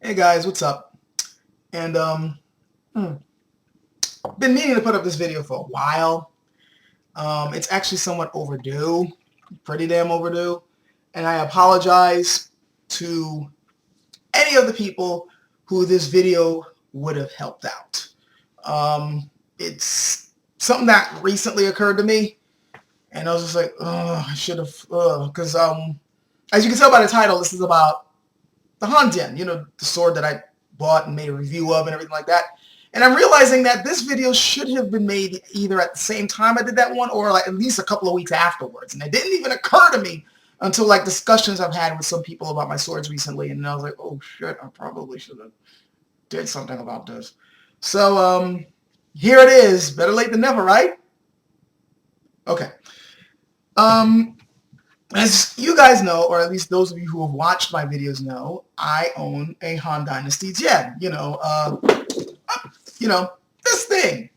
Hey guys, what's up? And been meaning to put up this video for a while. It's actually somewhat overdue, pretty damn overdue, and I apologize to any of the people who this video would have helped out. It's something that recently occurred to me, and I was just like, oh, I should have, because as you can tell by the title, this is about the Han Jian, the sword that I bought and made a review of and everything like that. And I'm realizing that this video should have been made either at the same time I did that one or like at least a couple of weeks afterwards. And it didn't even occur to me until like discussions I've had with some people about my swords recently. And I was like, oh shit, I probably should have did something about this. So here it is. Better late than never, right? Okay. As you guys know, or at least those of you who have watched my videos know, I own a Han Dynasty Jian. This thing,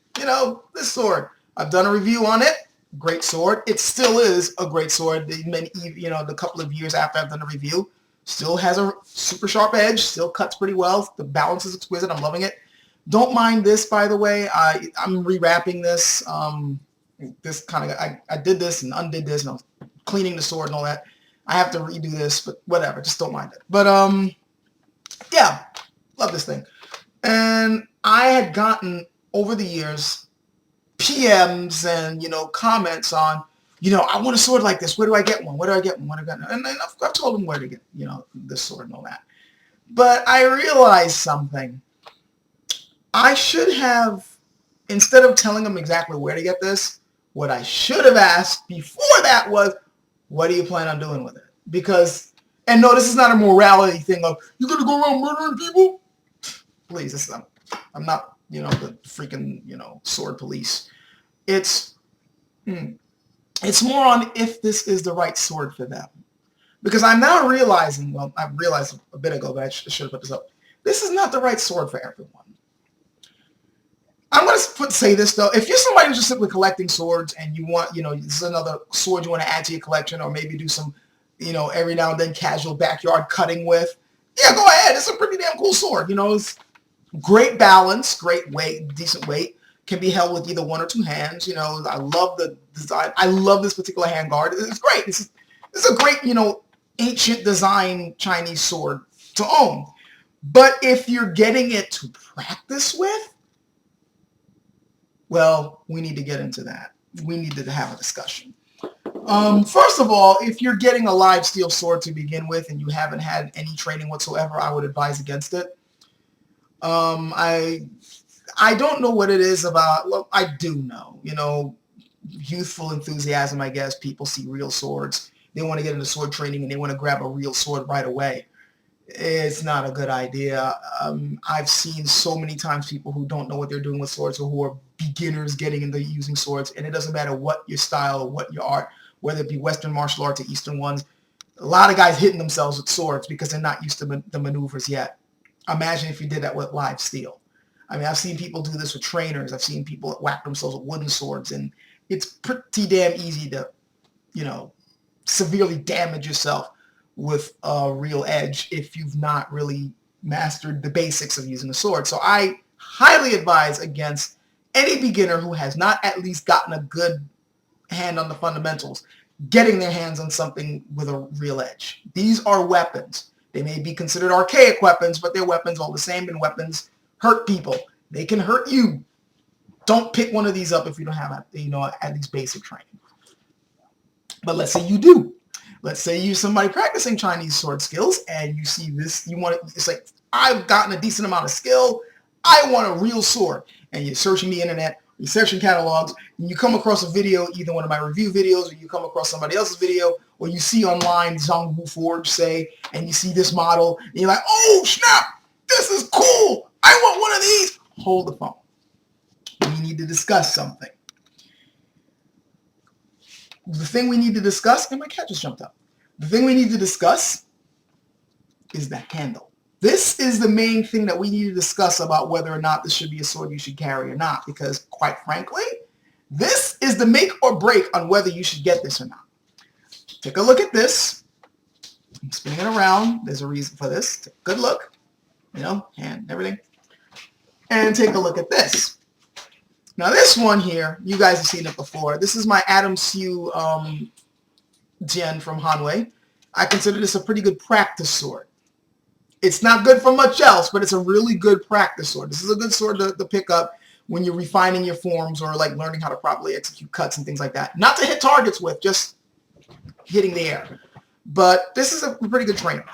this sword. I've done a review on it. Great sword. It still is a great sword. The couple of years after I've done a review, still has a super sharp edge. Still cuts pretty well. The balance is exquisite. I'm loving it. Don't mind this, by the way. I'm rewrapping this. I did this and undid this, and I was cleaning the sword and all that. I have to redo this, but whatever. Just don't mind it. But yeah, love this thing. And I had gotten over the years PMs and comments on I want a sword like this. Where do I get one? Where do I get one? And I've told them where to get this sword and all that. But I realized something. I should have, instead of telling them exactly where to get this, what I should have asked before that was, what do you plan on doing with it? Because, and no, this is not a morality thing of, you're going to go around murdering people? Please, I'm not, the freaking, sword police. It's more on if this is the right sword for them. Because I'm now realizing, well, I realized a bit ago, but I should have put this up. This is not the right sword for everyone. I'm going to say this, though. If you're somebody who's just simply collecting swords and you want, this is another sword you want to add to your collection or maybe do some, every now and then casual backyard cutting with, yeah, go ahead. It's a pretty damn cool sword. It's great balance, great weight, decent weight. Can be held with either one or two hands. I love the design. I love this particular handguard. It's great. This is a great, ancient design Chinese sword to own. But if you're getting it to practice with, well, we need to get into that. We need to have a discussion. First of all, if you're getting a live steel sword to begin with and you haven't had any training whatsoever, I would advise against it. I don't know what it is about. Well, I do know, youthful enthusiasm, I guess. People see real swords. They want to get into sword training and they want to grab a real sword right away. It's not a good idea. I've seen so many times people who don't know what they're doing with swords or who are beginners getting into using swords, and it doesn't matter what your style or what your art, whether it be Western martial arts or Eastern ones, a lot of guys hitting themselves with swords because they're not used to the maneuvers yet. Imagine if you did that with live steel. I mean, I've seen people do this with trainers. I've seen people whack themselves with wooden swords, and it's pretty damn easy to, severely damage yourself with a real edge if you've not really mastered the basics of using a sword. So I highly advise against any beginner who has not at least gotten a good hand on the fundamentals getting their hands on something with a real edge. These are weapons. They may be considered archaic weapons, but they're weapons all the same, and weapons hurt people. They can hurt you. Don't pick one of these up if you don't have, at least basic training. But let's say you do. Let's say you're somebody practicing Chinese sword skills and you see this, it's like, I've gotten a decent amount of skill. I want a real sword. And you're searching the internet, you're searching catalogs, and you come across a video, either one of my review videos, or you come across somebody else's video, or you see online Zhongwu Forge, say, and you see this model, and you're like, oh, snap, this is cool. I want one of these. Hold the phone. We need to discuss something. The thing we need to discuss, and my cat just jumped up. The thing we need to discuss is the handle. This is the main thing that we need to discuss about whether or not this should be a sword you should carry or not, because quite frankly, this is the make or break on whether you should get this or not. Take a look at this. I'm spinning it around. There's a reason for this. Take a good look. you know, hand and everything. And take a look at this. Now this one here, you guys have seen it before. This is my Adam Siu Jian from Han. I consider this a pretty good practice sword. It's not good for much else, but it's a really good practice sword. This is a good sword to pick up when you're refining your forms or like learning how to properly execute cuts and things like that. Not to hit targets with, just hitting the air. But this is a pretty good trainer.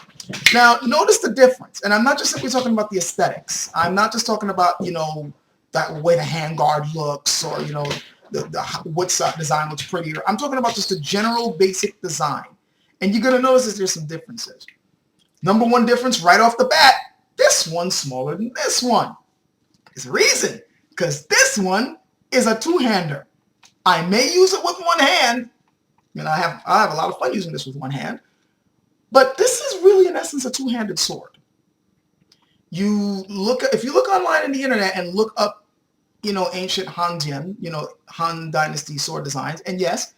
Now, notice the difference. And I'm not just simply talking about the aesthetics. I'm not just talking about, you know, that way the handguard looks or, you know, the wood design looks prettier. I'm talking about just the general basic design. And you're going to notice that there's some differences. Number one difference right off the bat, this one's smaller than this one. There's a reason. Because this one is a two-hander. I may use it with one hand. I have a lot of fun using this with one hand. But this is really, in essence, a two-handed sword. If you look online in the internet and look up, you know, ancient Han Jian, you know, Han Dynasty sword designs, and yes,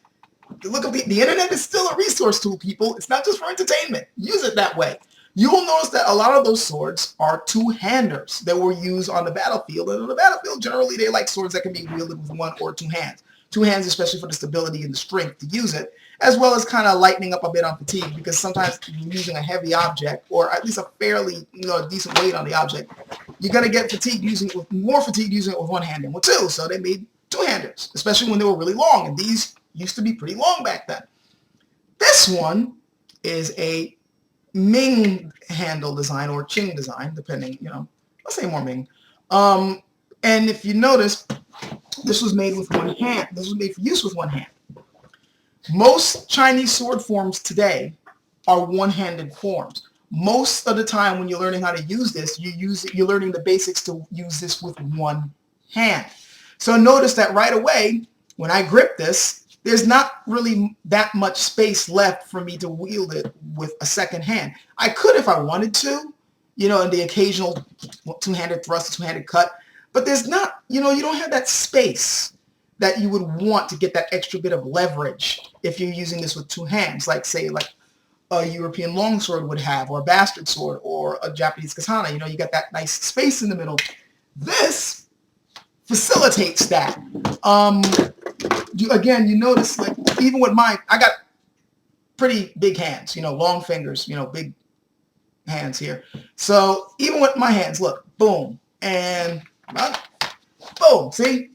look up the internet is still a resource tool, people. It's not just for entertainment. Use it that way. You will notice that a lot of those swords are two-handers that were used on the battlefield. And on the battlefield, generally, they like swords that can be wielded with one or two hands. Two hands, especially for the stability and the strength to use it, as well as kind of lightening up a bit on fatigue, because sometimes you're using a heavy object, or at least a fairly, you know, decent weight on the object, you're going to get fatigued using it with more fatigue using it with one hand than with two. So they made two-handers, especially when they were really long. And these used to be pretty long back then. This one is a Ming handle design or Qing design, depending, you know, let's say more Ming. And if you notice, this was made with one hand. This was made for use with one hand. Most Chinese sword forms today are one-handed forms. Most of the time when you're learning how to use this, you're learning the basics to use this with one hand. So notice that right away, when I grip this, there's not really that much space left for me to wield it with a second hand. I could if I wanted to, you know, in the occasional two-handed thrust, two-handed cut, but there's not, you know, you don't have that space that you would want to get that extra bit of leverage if you're using this with two hands, like say like a European longsword would have, or a bastard sword, or a Japanese katana. You know, you got that nice space in the middle. This facilitates that. You notice, like, even with mine, I got pretty big hands, you know, long fingers, you know, big hands here. So even with my hands, look, boom, and boom, see?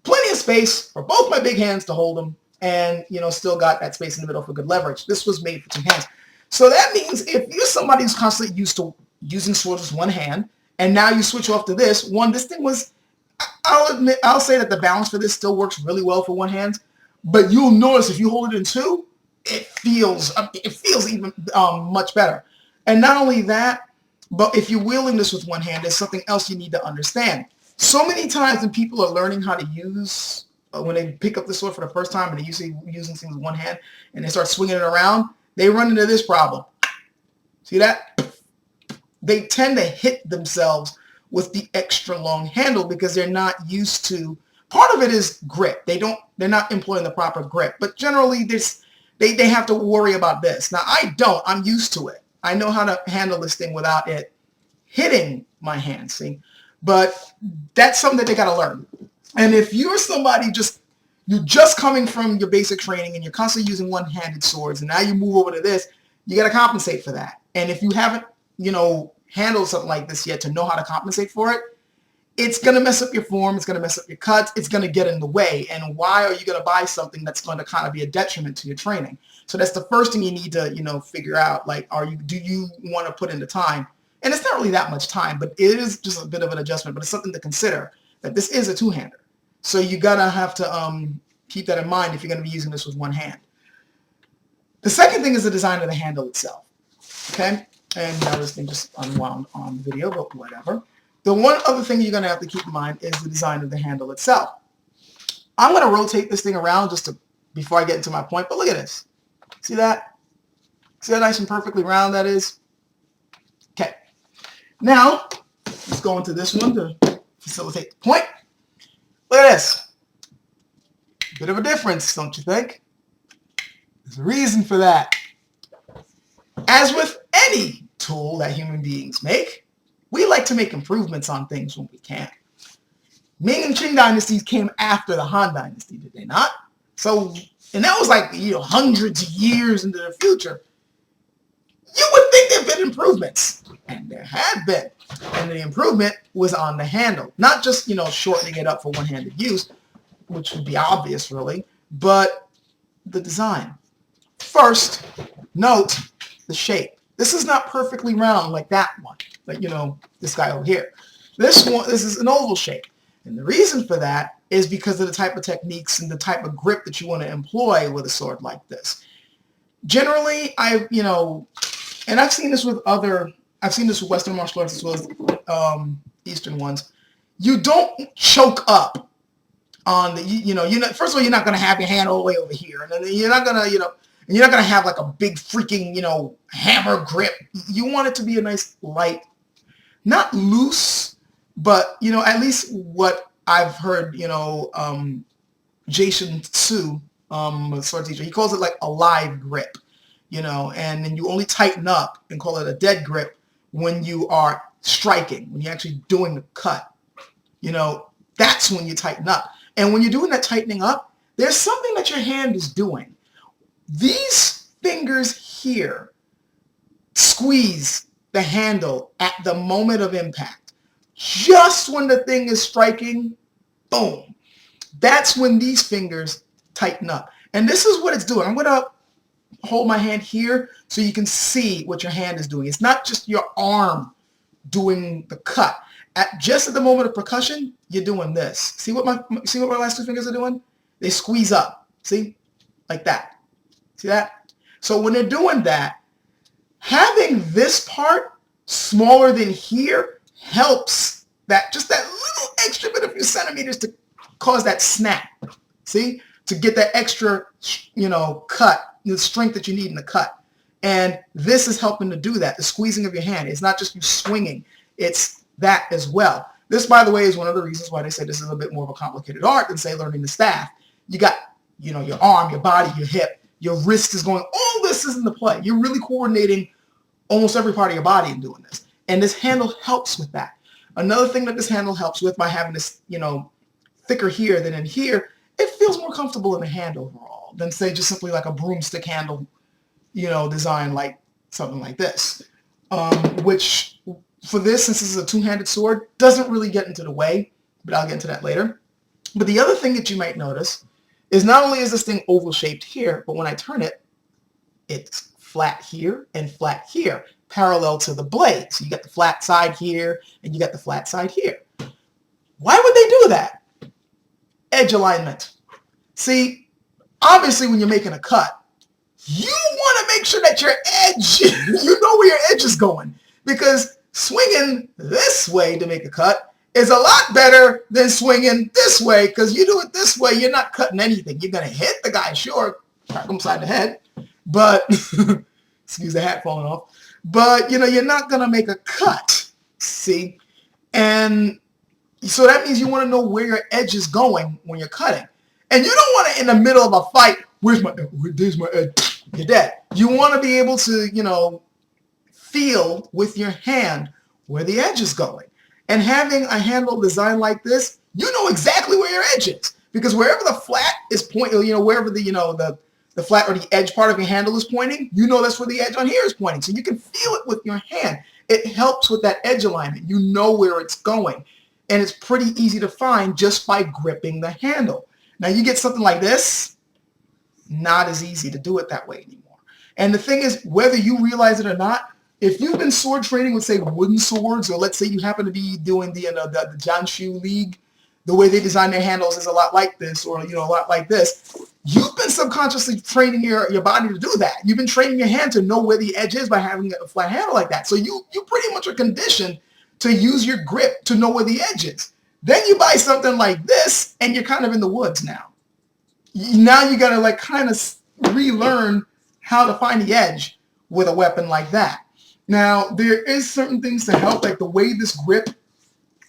Plenty of space for both my big hands to hold them, and, you know, still got that space in the middle for good leverage. This was made for two hands. So that means if you're somebody who's constantly used to using swords with one hand, and now you switch off to this thing was, I'll say that the balance for this still works really well for one hand, but you'll notice if you hold it in two, it feels even much better. And not only that, but if you're wielding this with one hand, there's something else you need to understand. So many times when people are learning how to use, when they pick up the sword for the first time and they're usually using things with one hand and they start swinging it around, they run into this problem. See that? They tend to hit themselves with the extra long handle because they're not used to. Part of it is grip. They're not employing the proper grip, but generally they have to worry about this. Now I don't. I'm used to it. I know how to handle this thing without it hitting my hand. See, but that's something that they got to learn. And if you're somebody you're just coming from your basic training and you're constantly using one-handed swords, and now you move over to this, you got to compensate for that. And if you haven't, you know, handled something like this yet to know how to compensate for it, it's going to mess up your form. It's going to mess up your cuts. It's going to get in the way. And why are you going to buy something that's going to kind of be a detriment to your training? So that's the first thing you need to, you know, figure out. Like, do you want to put in the time? And it's not really that much time, but it is just a bit of an adjustment. But it's something to consider that this is a two-hander. So you gotta have to keep that in mind if you're going to be using this with one hand. The second thing is the design of the handle itself. Okay, and now this thing just unwound on the video, but whatever. The one other thing you're going to have to keep in mind is the design of the handle itself. I'm going to rotate this thing around before I get into my point, but look at this. See that? See how nice and perfectly round that is? Okay. Now, let's go into this one to facilitate the point. Look at this. Bit of a difference, don't you think? There's a reason for that. As with any tool that human beings make, We like to make improvements on things when we can. Ming and Qing dynasties came after the Han dynasty, did they not? So, and that was like, hundreds of years into the future. You would think there have been improvements, and there had been. And the improvement was on the handle. Not just, shortening it up for one-handed use, which would be obvious, really, but the design. First, note the shape. This is not perfectly round like that one, like, this guy over here. This is an oval shape. And the reason for that is because of the type of techniques and the type of grip that you want to employ with a sword like this. Generally, and I've seen this with Western martial arts as well as Eastern ones. You don't choke up on the, first of all, you're not going to have your hand all the way over here. And then you're not going to, you're not going to have like a big freaking, hammer grip. You want it to be a nice light, not loose, but, at least what I've heard, Jason Tsu, sword teacher, he calls it like a live grip, and then you only tighten up and call it a dead grip when you are striking, when you're actually doing the cut. That's when you tighten up. And when you're doing that tightening up, there's something that your hand is doing. These fingers here squeeze the handle at the moment of impact. Just when the thing is striking, boom. That's when these fingers tighten up. And this is what it's doing. I'm going to hold my hand here so you can see what your hand is doing. It's not just your arm doing the cut. Just at the moment of percussion, you're doing this. See what my last two fingers are doing? They squeeze up. See? Like that. See that? So when they're doing that, having this part smaller than here helps that little extra bit of few centimeters to cause that snap. See? To get that extra, cut, the strength that you need in the cut. And this is helping to do that, the squeezing of your hand. It's not just you swinging. It's that as well. This, by the way, is one of the reasons why they say this is a bit more of a complicated art than, say, learning the staff. You got, your arm, your body, your hip, your wrist is going, all this is into play. You're really coordinating almost every part of your body in doing this. And this handle helps with that. Another thing that this handle helps with by having this, thicker here than in here, it feels more comfortable in the hand overall than, say, just simply like a broomstick handle, design like something like this. Which, for this, since this is a two-handed sword, doesn't really get into the way, but I'll get into that later. But the other thing that you might notice is not only is this thing oval-shaped here, but when I turn it, it's flat here and flat here, parallel to the blade. So you got the flat side here, and you got the flat side here. Why would they do that? Edge alignment. See, obviously when you're making a cut, you want to make sure that your edge, you know where your edge is going. Because swinging this way to make a cut is a lot better than swinging this way, because you do it this way, you're not cutting anything. You're going to hit the guy, sure, crack him side the head, but, excuse the hat falling off, but, you're not going to make a cut, see? And so that means you want to know where your edge is going when you're cutting. And you don't want to, in the middle of a fight, there's my edge, you're dead. You want to be able to, feel with your hand where the edge is going. And having a handle designed like this, you know exactly where your edge is. Because wherever the flat is pointing, wherever the flat or the edge part of your handle is pointing, that's where the edge on here is pointing. So you can feel it with your hand. It helps with that edge alignment. You know where it's going. And it's pretty easy to find just by gripping the handle. Now you get something like this, not as easy to do it that way anymore. And the thing is, whether you realize it or not, if you've been sword training with, say, wooden swords, or let's say you happen to be doing the Jianshu League, the way they design their handles is a lot like this, or, a lot like this. You've been subconsciously training your body to do that. You've been training your hand to know where the edge is by having a flat handle like that. So you pretty much are conditioned to use your grip to know where the edge is. Then you buy something like this, and you're kind of in the woods now. Now you got to kind of relearn how to find the edge with a weapon like that. Now, there is certain things to help, like the way this grip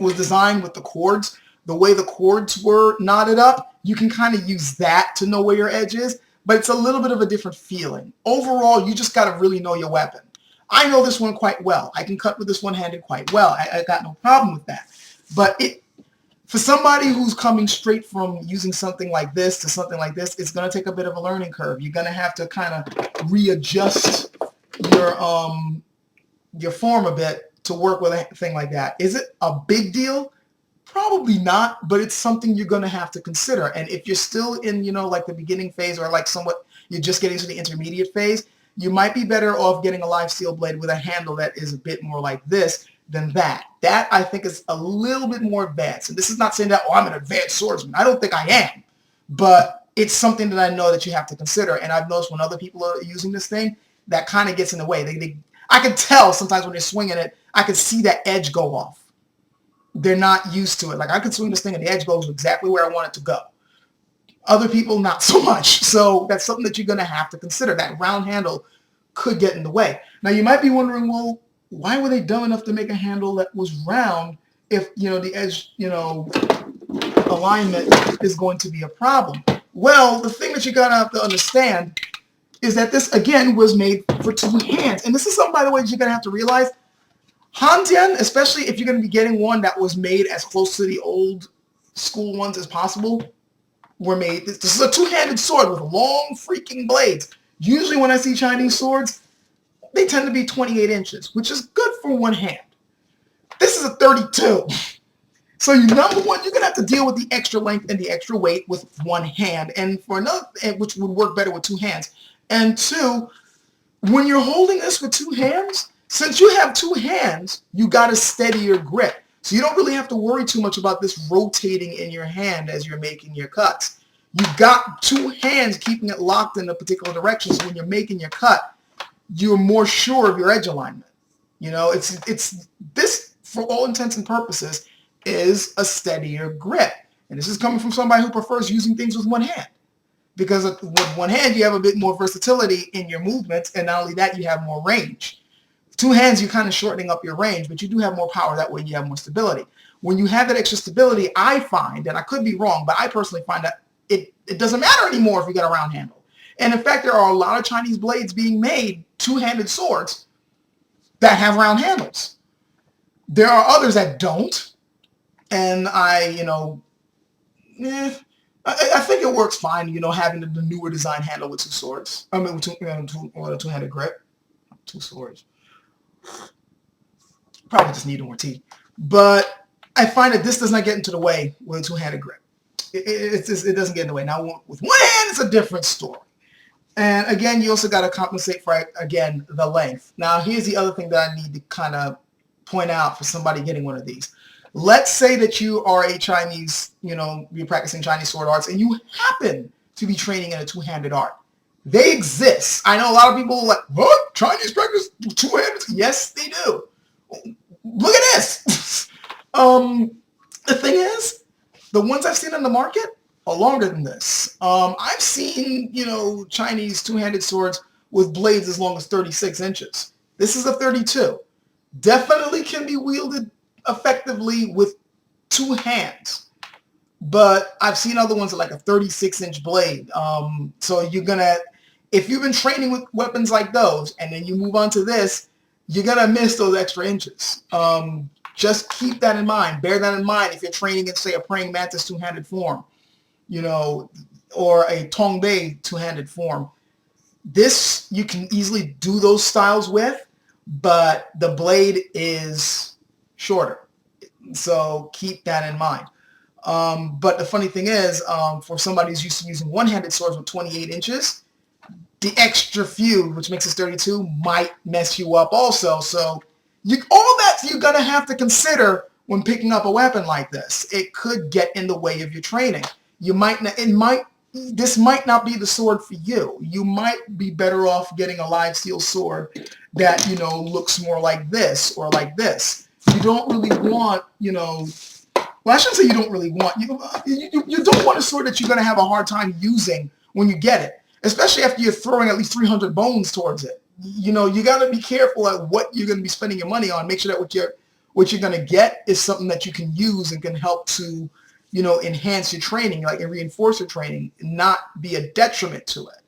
was designed with the cords, the way the cords were knotted up, you can kind of use that to know where your edge is, but it's a little bit of a different feeling. Overall, you just got to really know your weapon. I know this one quite well. I can cut with this one-handed quite well. I got no problem with that. But for somebody who's coming straight from using something like this to something like this, it's going to take a bit of a learning curve. You're going to have to kind of readjust your form a bit to work with a thing like that. Is it a big deal? Probably not, but it's something you're going to have to consider. And if you're still in, like the beginning phase, or like somewhat you're just getting to the intermediate phase, you might be better off getting a live steel blade with a handle that is a bit more like this than that. That, I think, is a little bit more advanced. And this is not saying that, I'm an advanced swordsman. I don't think I am. But it's something that I know that you have to consider. And I've noticed when other people are using this thing, that kind of gets in the way. I can tell sometimes when they're swinging it, I can see that edge go off. They're not used to it. Like, I can swing this thing and the edge goes exactly where I want it to go. Other people, not so much. So that's something that you're going to have to consider. That round handle could get in the way. Now, you might be wondering, well, why were they dumb enough to make a handle that was round if, the edge, alignment is going to be a problem? Well, the thing that you got to have to understand is that this, again, was made for two hands. And this is something, by the way, that you're going to have to realize. Han Jian, especially if you're going to be getting one that was made as close to the old school ones as possible, were made. This is a two-handed sword with long freaking blades. Usually when I see Chinese swords, they tend to be 28 inches, which is good for one hand. This is a 32. So number one, you're going to have to deal with the extra length and the extra weight with one hand, and for another, which would work better with two hands. And two, when you're holding this with two hands, since you have two hands, you got to steady your grip. So you don't really have to worry too much about this rotating in your hand as you're making your cuts. You got two hands keeping it locked in a particular direction. So when you're making your cut, you're more sure of your edge alignment. It's this, for all intents and purposes, is a steadier grip. And this is coming from somebody who prefers using things with one hand. Because with one hand, you have a bit more versatility in your movements. And not only that, you have more range. Two hands, you're kind of shortening up your range, but you do have more power. That way you have more stability. When you have that extra stability, I find, and I could be wrong, but I personally find that it doesn't matter anymore if you got a round handle. And in fact, there are a lot of Chinese blades being made, two-handed swords, that have round handles. There are others that don't. And I think it works fine, having the newer design handle with two swords. I mean, with a two-handed grip. Two swords. Probably just need more tea. But I find that this does not get into the way with a two-handed grip. It doesn't get in the way. Now, with one hand, it's a different story. And again, you also got to compensate for, again, the length. Now, here's the other thing that I need to kind of point out for somebody getting one of these. Let's say that you are a Chinese, you're practicing Chinese sword arts, and you happen to be training in a two-handed art. They exist. I know a lot of people are like, what? Chinese practice two-handed? Yes, they do. Look at this. The thing is, the ones I've seen on the market are longer than this. I've seen, Chinese two-handed swords with blades as long as 36 inches. This is a 32. Definitely can be wielded effectively with two hands. But I've seen other ones like a 36-inch blade. So you're going to, if you've been training with weapons like those, and then you move on to this, you're going to miss those extra inches. Just keep that in mind. Bear that in mind if you're training in, say, a praying mantis two-handed form, or a Tongbei two-handed form. This, you can easily do those styles with, but the blade is shorter. So keep that in mind. But the funny thing is, for somebody who's used to using one-handed swords with 28 inches, the extra few, which makes it 32, might mess you up also. So all that you're going to have to consider when picking up a weapon like this. It could get in the way of your training. This might not be the sword for you. You might be better off getting a live steel sword that, looks more like this or like this. You don't really want, well, I shouldn't say you don't really want, you don't want a sword that you're going to have a hard time using when you get it, especially after you're throwing at least 300 bones towards it. You got to be careful at what you're going to be spending your money on. Make sure that what you're going to get is something that you can use and can help to, enhance your training, and reinforce your training, and not be a detriment to it.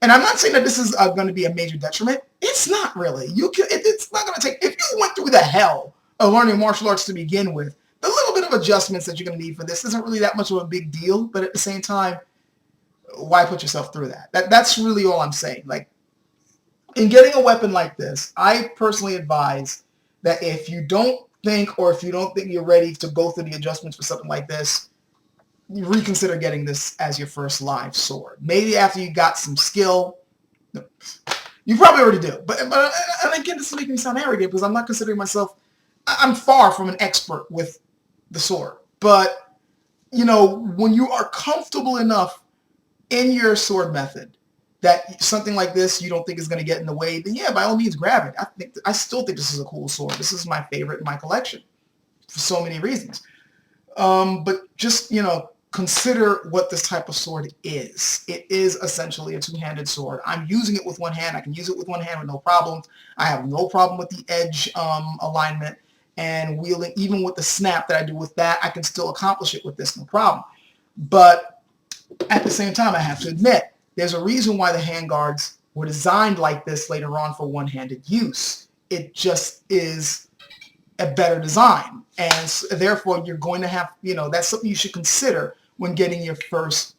And I'm not saying that this is going to be a major detriment. It's not really. It's not going to take, if you went through the hell of learning martial arts to begin with, the little bit of adjustments that you're going to need for this isn't really that much of a big deal. But at the same time, why put yourself through that? That's really all I'm saying. Like, in getting a weapon like this, I personally advise that if you don't think, or if you don't think you're ready to go through the adjustments for something like this, you reconsider getting this as your first live sword. Maybe after you got some skill. You probably already do. But and again, this is making me sound arrogant because I'm not considering myself, I'm far from an expert with the sword. But, you know, when you are comfortable enough in your sword method that something like this you don't think is going to get in the way, then yeah, by all means grab it. I still think this is a cool sword. This is my favorite in my collection for so many reasons. But just, you know, consider what this type of sword is. It is essentially a two-handed sword. I'm using it with one hand. I can use it with one hand with no problem. I have no problem with the edge alignment and wielding. Even with the snap that I do with that, I can still accomplish it with this, no problem. But at the same time, I have to admit, there's a reason why the handguards were designed like this later on for one-handed use. It just is a better design. And so, therefore, you're going to have, you know, that's something you should consider when getting your first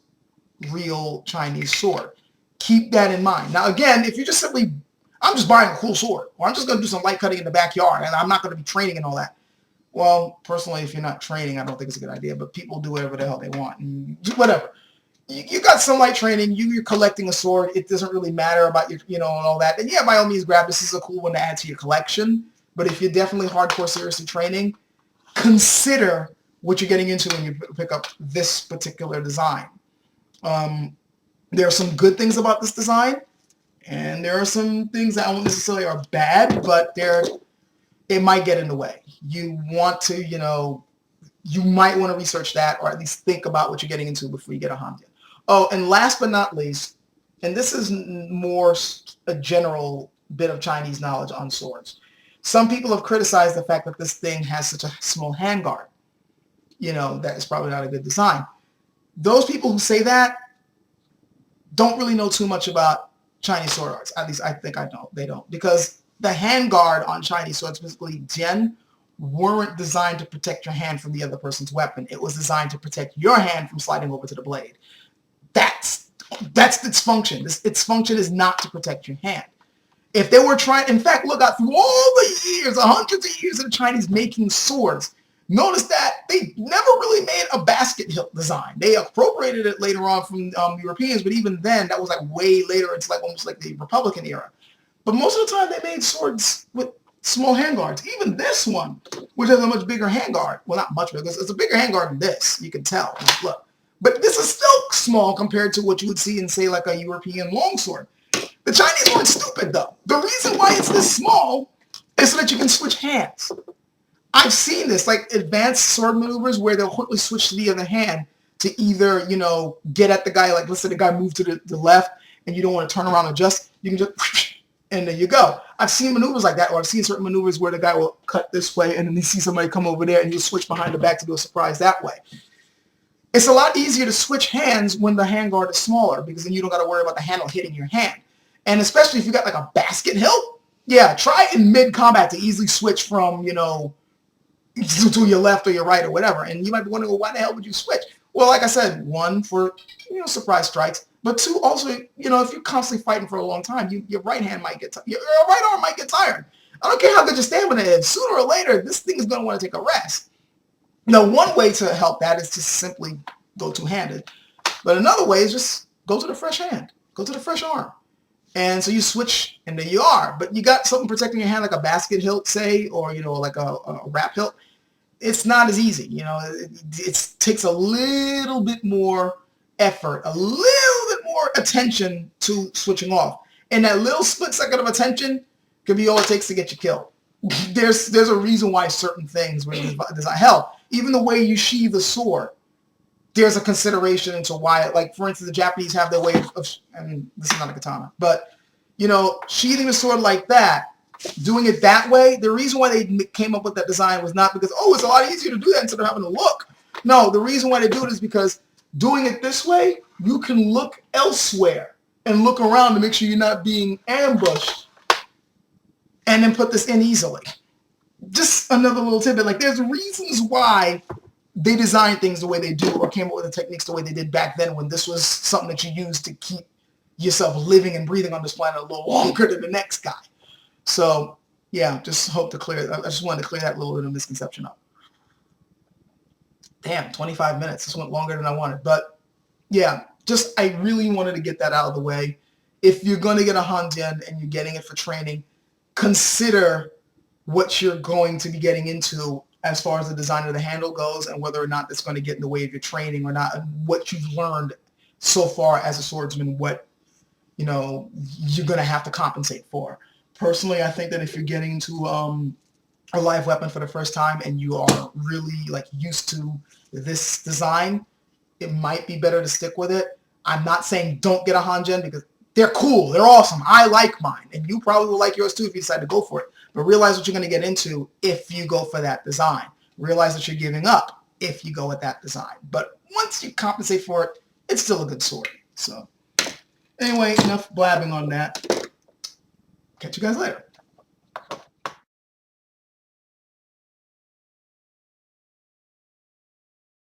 real Chinese sword. Keep that in mind. Now, again, if you're just simply, I'm just buying a cool sword, or I'm just going to do some light cutting in the backyard, and I'm not going to be training and all that. Well, personally, if you're not training, I don't think it's a good idea, but people do whatever the hell they want. And whatever. You got some light training, you're collecting a sword, it doesn't really matter about your, you know, and all that. And yeah, by all means, grab this. This is a cool one to add to your collection. But if you're definitely hardcore seriously training, consider what you're getting into when you pick up this particular design. There are some good things about this design, and there are some things that I won't necessarily are bad, but it might get in the way. You want to, you know, you might want to research that, or at least think about what you're getting into before you get a Han Jian. Oh, and last but not least, and this is more a general bit of Chinese knowledge on swords. Some people have criticized the fact that this thing has such a small handguard. You know, that is probably not a good design. Those people who say that don't really know too much about Chinese sword arts. At least I think I know they don't. Because the handguard on Chinese swords, specifically Jian, weren't designed to protect your hand from the other person's weapon. It was designed to protect your hand from sliding over to the blade. That's its function. Its function is not to protect your hand. If they were trying, in fact, look out through all the years, hundreds of years of the Chinese making swords, notice that they never really made a basket hilt design. They appropriated it later on from Europeans, but even then, that was like way later. It's like almost like the Republican era. But most of the time, they made swords with small handguards. Even this one, which has a much bigger handguard. Well, not much bigger. It's a bigger handguard than this. You can tell. Look. But this is still small compared to what you would see in, say, like a European longsword. The Chinese weren't stupid, though. The reason why it's this small is so that you can switch hands. I've seen this, like advanced sword maneuvers where they'll quickly switch to the other hand to either, you know, get at the guy. Like, let's say the guy moved to the left and you don't want to turn around and adjust. You can just, and there you go. I've seen maneuvers like that, or I've seen certain maneuvers where the guy will cut this way and then you see somebody come over there and you switch behind the back to do a surprise that way. It's a lot easier to switch hands when the handguard is smaller because then you don't got to worry about the handle hitting your hand. And especially if you got like a basket hilt, yeah, try in mid-combat to easily switch from, you know, to your left or your right or whatever. And you might be wondering, well, why the hell would you switch? Well, like I said, one, for, you know, surprise strikes. But two, also, you know, if you're constantly fighting for a long time, your right hand might get your right arm might get tired. I don't care how good your stamina is. Sooner or later, this thing is going to want to take a rest. Now, one way to help that is to simply go two-handed. But another way is just go to the fresh hand. Go to the fresh arm. And so you switch, and there you are. But you got something protecting your hand, like a basket hilt, say, or, you know, like a wrap hilt. It's not as easy. You know, it takes a little bit more effort, a little bit more attention to switching off. And that little split second of attention could be all it takes to get you killed. There's a reason why certain things really design. Hell, even the way you sheathe the sword, there's a consideration into why, like, for instance, the Japanese have their way of, I mean, this is not a katana, but, you know, sheathing the sword like that, doing it that way, the reason why they came up with that design was not because, oh, it's a lot easier to do that instead of having to look. No, the reason why they do it is because doing it this way, you can look elsewhere and look around to make sure you're not being ambushed, and then put this in easily. Just another little tidbit. Like, there's reasons why they designed things the way they do, or came up with the techniques the way they did back then, when this was something that you used to keep yourself living and breathing on this planet a little longer than the next guy. So yeah, just hope to clear. I just wanted to clear that little bit of misconception up. Damn, 25 minutes. This went longer than I wanted, but yeah, just I really wanted to get that out of the way. If you're going to get a Han Jian and you're getting it for training, consider what you're going to be getting into as far as the design of the handle goes, and whether or not that's going to get in the way of your training or not, and what you've learned so far as a swordsman, what you're going to have to compensate for. Personally, I think that if you're getting into a live weapon for the first time and you are really like used to this design, it might be better to stick with it. I'm not saying don't get a Han Jian, because they're cool, they're awesome. I like mine, and you probably will like yours too if you decide to go for it. But realize what you're going to get into if you go for that design. Realize that you're giving up if you go with that design. But once you compensate for it, it's still a good sword. So anyway, enough blabbing on that. Catch you guys later.